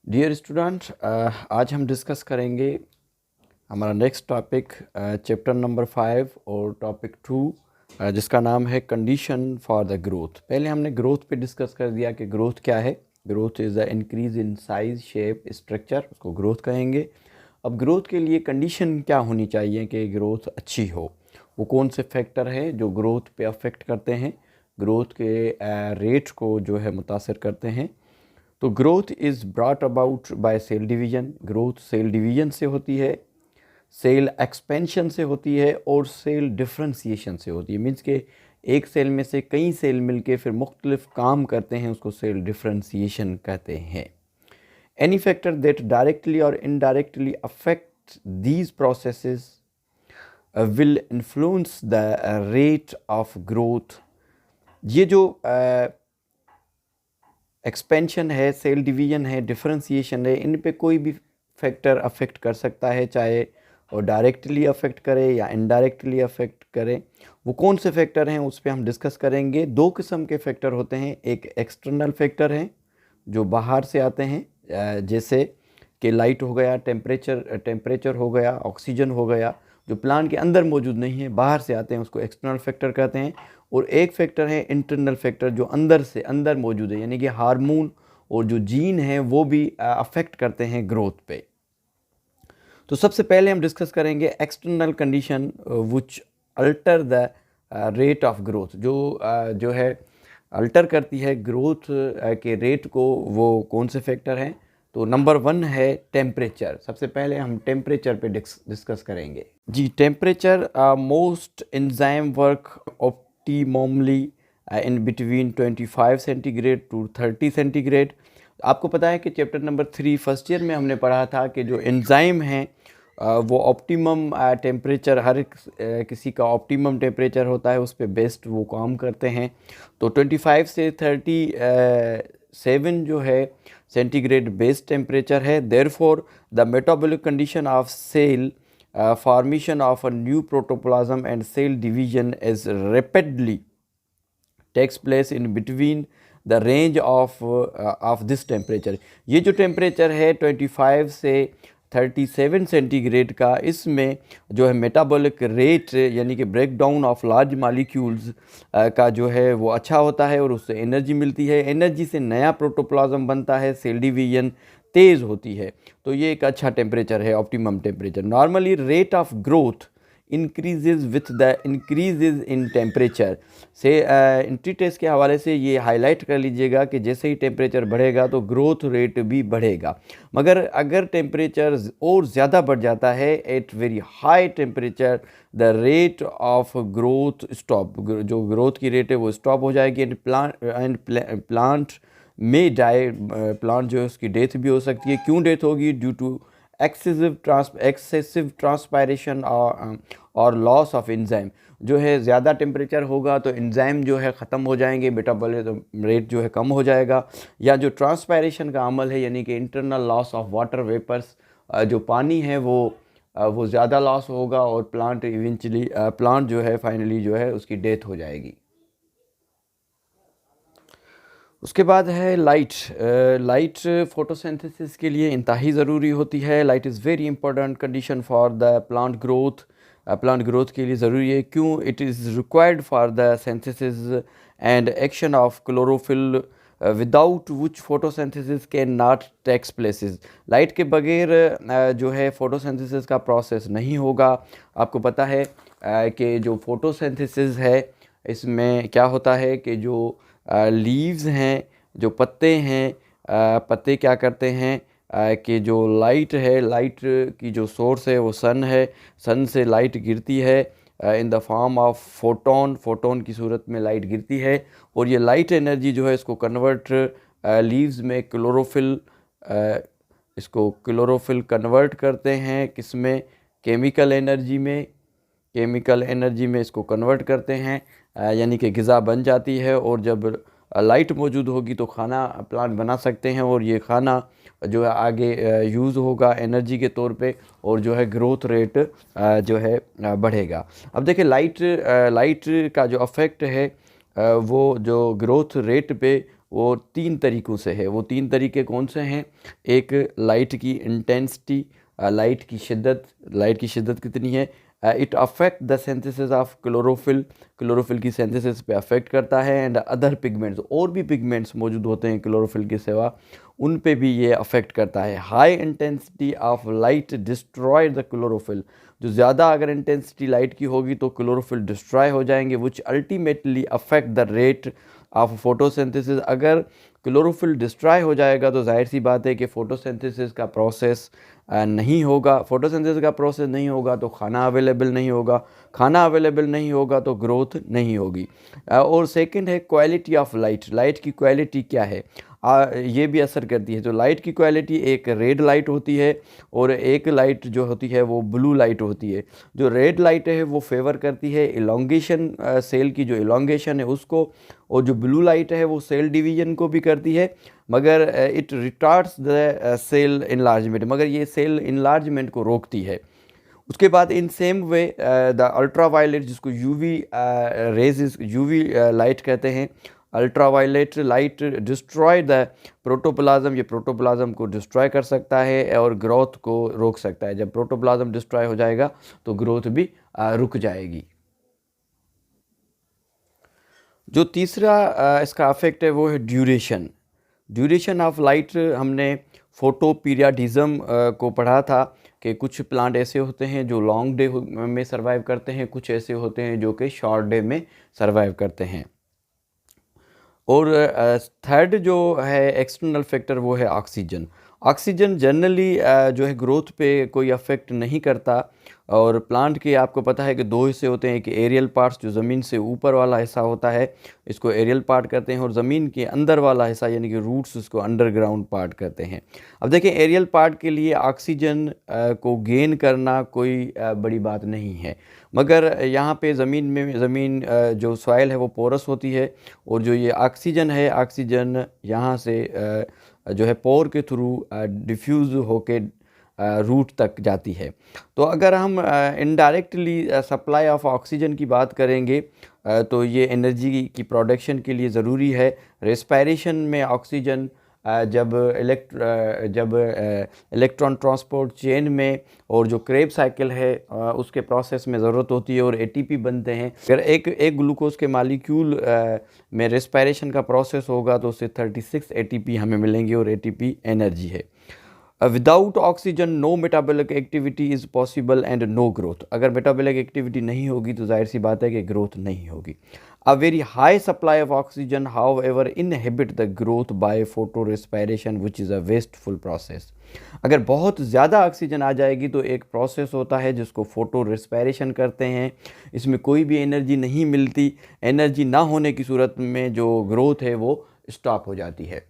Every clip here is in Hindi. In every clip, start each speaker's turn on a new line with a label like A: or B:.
A: डियर स्टूडेंट, आज हम डिस्कस करेंगे हमारा नेक्स्ट टॉपिक चैप्टर नंबर 5 और टॉपिक 2 जिसका नाम है कंडीशन फॉर द ग्रोथ। पहले हमने ग्रोथ पे डिस्कस कर दिया कि ग्रोथ क्या है। Growth is the increase in size, shape, structure, उसको ग्रोथ कहेंगे। अब ग्रोथ के लिए कंडीशन क्या होनी चाहिए कि ग्रोथ अच्छी हो। वो कौन से फैक्टर हैं जो ग्रोथ पे अफेक्ट करते हैं, ग्रोथ के रेट को जो है मुतासर करते हैं। तो growth is brought about by cell division. Growth cell division से होती है, सेल एक्सपेंशन से होती है और सेल डिफ्रेंसीशन से होती है। मीन्स के एक सेल में से कई सेल मिलके फिर मुख्तलिफ काम करते हैं, उसको सेल डिफ्रेंसीशन कहते हैं। एनी फैक्टर दैट डायरेक्टली और indirectly affect these processes will influence the rate of growth. ये जो एक्सपेंशन है, सेल डिवीजन है, डिफरेंशिएशन है, इन पे कोई भी फैक्टर अफेक्ट कर सकता है, चाहे वो डायरेक्टली अफेक्ट करे या इनडायरेक्टली अफेक्ट करे। वो कौन से फैक्टर हैं उस पर हम डिस्कस करेंगे। दो किस्म के फैक्टर होते हैं, एक एक्सटर्नल फैक्टर हैं जो बाहर से आते हैं, जैसे कि लाइट हो गया, टेम्परेचर हो गया, ऑक्सीजन हो गया, जो प्लांट के अंदर मौजूद नहीं है, बाहर से आते हैं, उसको एक्सटर्नल फैक्टर कहते हैं। और एक फैक्टर है इंटरनल फैक्टर जो अंदर मौजूद है, यानी कि हार्मोन और जो जीन है वो भी अफेक्ट करते हैं ग्रोथ पे। तो सबसे पहले हम डिस्कस करेंगे external condition which alter the rate of growth. जो है अल्टर करती है ग्रोथ के रेट को, वो कौन से फैक्टर हैं। तो नंबर 1 है टेम्परेचर। सबसे पहले हम टेम्परेचर पे डिस्कस करेंगे। जी, temperature most enzyme work optimally in between 25 centigrade to 30 centigrade. आपको पता है कि चैप्टर नंबर 3 फर्स्ट ईयर में हमने पढ़ा था कि जो एंजाइम हैं वो ऑप्टिमम टेम्परेचर, हर किसी का ऑप्टिमम टेम्परेचर होता है, उस पर बेस्ड वो काम करते हैं। तो 25 से 37 जो है सेंटीग्रेड बेस टेम्परेचर है। Therefore the metabolic condition of cell, formation of a new protoplasm and cell division is rapidly takes place in between the range of this temperature। ये जो टेम्परेचर है 25 से 37 सेंटीग्रेड का, इसमें जो है मेटाबॉलिक रेट यानी कि break down of large molecules का जो है वो अच्छा होता है और उससे एनर्जी मिलती है। एनर्जी से नया प्रोटोप्लाज्म बनता है, सेल डिवीजन तेज़ होती है। तो ये एक अच्छा टेम्परेचर है, optimum temperature. Normally rate of growth increases with the increases in temperature से एंट्री टेस्ट के हवाले से ये हाईलाइट कर लीजिएगा कि जैसे ही टेम्परेचर बढ़ेगा तो ग्रोथ रेट भी बढ़ेगा। मगर अगर टेम्परेचर और ज़्यादा बढ़ जाता है at very high temperature, the rate of growth stop, जो ग्रोथ की रेट है वो स्टॉप हो जाएगी एंड प्लांट में डाई, प्लांट जो है उसकी डेथ भी हो सकती है। क्यों डेथ होगी? ड्यू टू एक्सेसिव ट्रांसपायरेशन और लॉस ऑफ एंजाइम। जो है ज़्यादा टेम्परेचर होगा तो एंजाइम जो है ख़त्म हो जाएंगे, मेटाबॉलिज्म रेट जो है कम हो जाएगा। या जो ट्रांसपायरेशन का अमल है यानी कि internal loss of water vapours, जो पानी है वो ज़्यादा लॉस होगा और प्लांट इवेंचुअली प्लांट जो है फाइनली जो है उसकी डेथ हो जाएगी। उसके बाद है लाइट। लाइट फोटोसिंथेसिस के लिए इंतहाई ज़रूरी होती है। Light is very important condition for the plant growth. Plant growth के लिए ज़रूरी है। क्यों? It is required for the synthesis and action of chlorophyll without which photosynthesis can not takes places. Light के बगैर जो है फोटोसिंथेसिस का प्रोसेस नहीं होगा। आपको पता है कि जो फोटोसिंथेसिस है इसमें क्या होता है कि जो लीव्स हैं, जो पत्ते हैं, पत्ते क्या करते हैं कि जो लाइट है, लाइट की जो सोर्स है वो सन है, सन से लाइट गिरती है in the form of photon की सूरत में लाइट गिरती है और ये लाइट एनर्जी जो है इसको कन्वर्ट लीव्स में इसको क्लोरोफिल कन्वर्ट करते हैं। किस में? केमिकल एनर्जी में। केमिकल एनर्जी में इसको कन्वर्ट करते हैं, यानी कि ग़िज़ा बन जाती है। और जब लाइट मौजूद होगी तो खाना प्लांट बना सकते हैं और ये खाना जो है आगे यूज़ होगा एनर्जी के तौर पे और जो है ग्रोथ रेट जो है बढ़ेगा। अब देखिए लाइट का जो अफेक्ट है वो जो ग्रोथ रेट पे वो 3 तरीक़ों से है। वो 3 तरीके कौन से हैं? एक लाइट की इंटेंसिटी, लाइट की शिद्दत कितनी है। It affect the synthesis of chlorophyll की सिंथेसिस पे अफेक्ट करता है। एंड अदर पिगमेंट्स, और भी पिगमेंट्स मौजूद होते हैं क्लोरोफिल के सिवा, उन पे भी ये अफेक्ट करता है। High intensity of light destroy the chlorophyll, जो ज़्यादा अगर इंटेंसिटी लाइट की होगी तो क्लोरोफिल डिस्ट्रॉय हो जाएंगे, which ultimately affect the rate of photosynthesis. अगर क्लोरोफिल डिस्ट्रॉय हो जाएगा तो जाहिर सी बात है कि फ़ोटोसिंथेसिस का प्रोसेस नहीं होगा। फ़ोटोसिंथेसिस का प्रोसेस नहीं होगा तो खाना अवेलेबल नहीं होगा, खाना अवेलेबल नहीं होगा तो ग्रोथ नहीं होगी। और सेकंड है क्वालिटी ऑफ लाइट, लाइट की क्वालिटी क्या है, ये भी असर करती है। तो लाइट की क्वालिटी, एक रेड लाइट होती है और एक लाइट जो होती है वो ब्लू लाइट होती है। जो रेड लाइट है वो फेवर करती है इलोंगेशन, सेल की जो इलोंगेशन है उसको, और जो ब्लू लाइट है वो सेल डिवीजन को भी करती है, मगर it retards the cell enlargement, मगर ये सेल इनलार्जमेंट को रोकती है। उसके बाद in same way the ultraviolet, जिसको यूवी रेज, यूवी लाइट कहते हैं, ultraviolet light destroy the protoplasm, ये प्रोटोप्लाज्म को डिस्ट्रॉय कर सकता है और ग्रोथ को रोक सकता है। जब प्रोटोप्लाज्म डिस्ट्रॉय हो जाएगा तो ग्रोथ भी रुक जाएगी। जो तीसरा इसका अफेक्ट है वो है ड्यूरेशन ऑफ लाइट। हमने फोटो पीरियडिज्म को पढ़ा था कि कुछ प्लांट ऐसे होते हैं जो लॉन्ग डे में सर्वाइव करते हैं, कुछ ऐसे होते हैं जो कि शॉर्ट डे में सर्वाइव करते हैं। और थर्ड जो है एक्सटर्नल फैक्टर वो है ऑक्सीजन जनरली जो है ग्रोथ पे कोई अफेक्ट नहीं करता। और प्लांट के आपको पता है कि 2 हिस्से होते हैं, कि एरियल पार्ट्स जो ज़मीन से ऊपर वाला हिस्सा होता है इसको एरियल पार्ट कहते हैं, और ज़मीन के अंदर वाला हिस्सा यानी कि रूट्स उसको अंडरग्राउंड पार्ट कहते हैं। अब देखें, एरियल पार्ट के लिए ऑक्सीजन को गेन करना कोई बड़ी बात नहीं है, मगर यहाँ पे ज़मीन जो सॉइल है वो पोरस होती है, और जो ये ऑक्सीजन यहाँ से जो है पोर के थ्रू डिफ्यूज़ होके रूट तक जाती है। तो अगर हम इनडायरेक्टली सप्लाई ऑफ ऑक्सीजन की बात करेंगे तो ये एनर्जी की प्रोडक्शन के लिए ज़रूरी है। रेस्पिरेशन में ऑक्सीजन जब इलेक्ट्रॉन ट्रांसपोर्ट चेन में और जो क्रेब साइकिल है उसके प्रोसेस में ज़रूरत होती है और एटीपी बनते हैं। अगर एक ग्लूकोज के मालिक्यूल में रेस्पिरेशन का प्रोसेस होगा तो उससे 36 एटीपी हमें मिलेंगे, और एटीपी एनर्जी है। Without oxygen no metabolic activity is possible and no growth. अगर मेटाबॉलिक एक्टिविटी नहीं होगी तो जाहिर सी बात है कि ग्रोथ नहीं होगी। A very high supply of oxygen how ever inhibit the growth by photo respiration which is a wasteful process. अगर बहुत ज़्यादा ऑक्सीजन आ जाएगी तो एक प्रोसेस होता है जिसको फोटो रेस्पिरेशन कहते हैं, इसमें कोई भी एनर्जी नहीं मिलती। एनर्जी ना होने की सूरत में जो ग्रोथ है वो स्टॉप हो जाती है।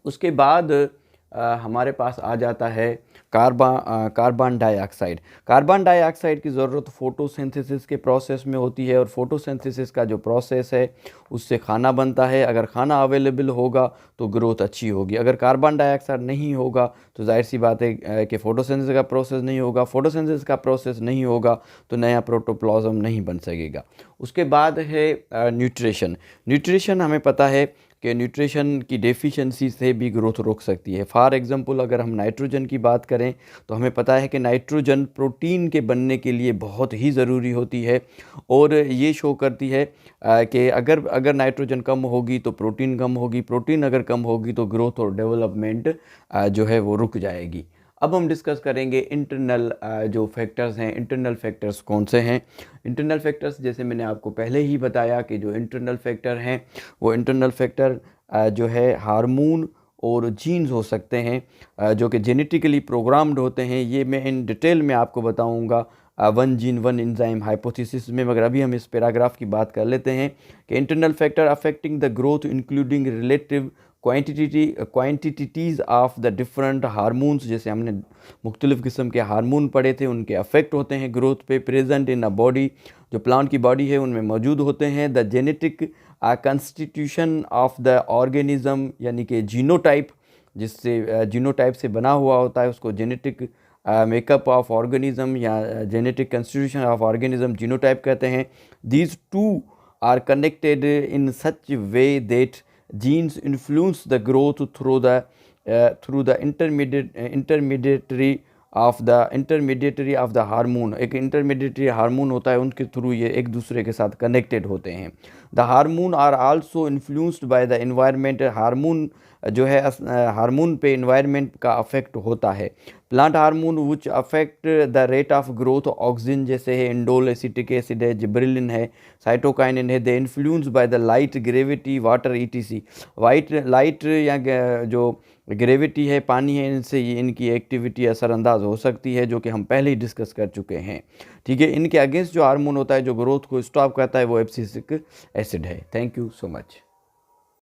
A: उसके बाद हमारे पास आ जाता है कार्बन डाइऑक्साइड। कार्बन डाइऑक्साइड की ज़रूरत फोटोसिंथेसिस के प्रोसेस में होती है, और फोटोसिंथेसिस का जो प्रोसेस है उससे खाना बनता है। अगर खाना अवेलेबल होगा तो ग्रोथ अच्छी होगी। अगर कार्बन डाइऑक्साइड नहीं होगा तो जाहिर सी बात है कि फोटोसिंथेसिस का प्रोसेस नहीं होगा। फोटोसिंथेसिस का प्रोसेस नहीं होगा तो नया प्रोटोप्लाज्म नहीं बन सकेगा। उसके बाद है न्यूट्रिशन हमें पता है कि न्यूट्रिशन की डेफिशिएंसी से भी ग्रोथ रोक सकती है। फॉर एग्जांपल अगर हम नाइट्रोजन की बात करें तो हमें पता है कि नाइट्रोजन प्रोटीन के बनने के लिए बहुत ही ज़रूरी होती है, और ये शो करती है कि अगर नाइट्रोजन कम होगी तो प्रोटीन कम होगी, प्रोटीन अगर कम होगी तो ग्रोथ और डेवलपमेंट जो है वो रुक जाएगी। अब हम डिस्कस करेंगे इंटरनल जो फैक्टर्स हैं। इंटरनल फैक्टर्स कौन से हैं? इंटरनल फैक्टर्स जैसे मैंने आपको पहले ही बताया कि जो इंटरनल फैक्टर हैं वो इंटरनल फैक्टर जो है हार्मोन और जीन्स हो सकते हैं जो कि जेनेटिकली प्रोग्राम्ड होते हैं। ये मैं इन डिटेल में आपको बताऊंगा one gene one enzyme hypothesis में, मगर अभी हम इस पैराग्राफ की बात कर लेते हैं कि internal factor affecting the growth including relative quantities of the different hormones. जैसे हमने मुख्तलिफ़ किस्म के हार्मोन पढ़े थे, उनके अफेक्ट होते हैं ग्रोथ पे। प्रेजेंट इन अ बॉडी, जो प्लांट की बॉडी है उनमें मौजूद होते हैं। The genetic constitution of the organism, यानी कि जीनोटाइप, जिससे जीनोटाइप से बना हुआ होता है उसको जेनेटिक मेकअप ऑफ ऑर्गेनिज्म या genetic constitution of organism genotype कहते हैं। These two are connected in such way that genes influence the growth through the intermediary of the hormone. एक intermediary हार्मोन होता है, उनके थ्रू ये एक दूसरे के साथ कनेक्टेड होते हैं. The hormone are also influenced by the environment. Hormone जो है हार्मोन पे इन्वायरमेंट का अफेक्ट होता है. Plant hormone which affect the rate of growth, oxygen जैसे है, इंडोल, एसिटिक एसिड है, जिब्रेलिन है, साइटोकाइनिन है. They influence by the light, gravity, water, etc. Light या जो ग्रेविटी है, पानी है, इनसे ये इनकी एक्टिविटी असरअंदाज हो सकती है, जो कि हम पहले ही डिस्कस कर चुके हैं. ठीक है. इनके अगेंस्ट जो हार्मोन होता है जो ग्रोथ को स्टॉप करता है वो एब्सिसिक एसिड है. Thank you so much.